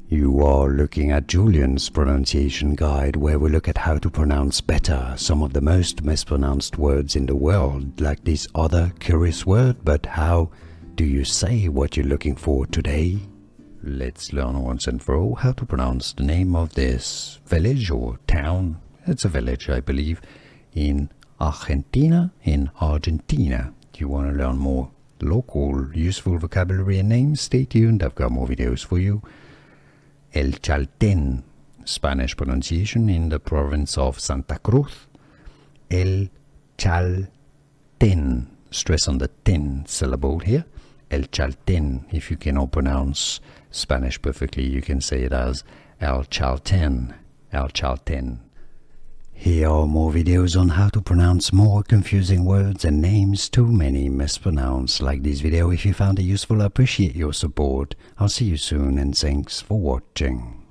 You are looking at Julian's pronunciation guide, where we look at how to pronounce better some of the most mispronounced words in the world, like this other curious word. But how do you say what you're looking for today? Let's learn once and for all how to pronounce the name of this village or town. It's a village, I believe, in Argentina. If you want to learn more local useful vocabulary and names, stay tuned. I've got more videos for you. El Chaltén, Spanish pronunciation in the province of Santa Cruz. El Chaltén, stress on the ten syllable here. El Chaltén. If you cannot pronounce Spanish perfectly, you can say it as El Chaltén. El Chaltén. Here are more videos on how to pronounce more confusing words and names too many mispronounced. Like this video if you found it useful. I appreciate your support. I'll see you soon and thanks for watching.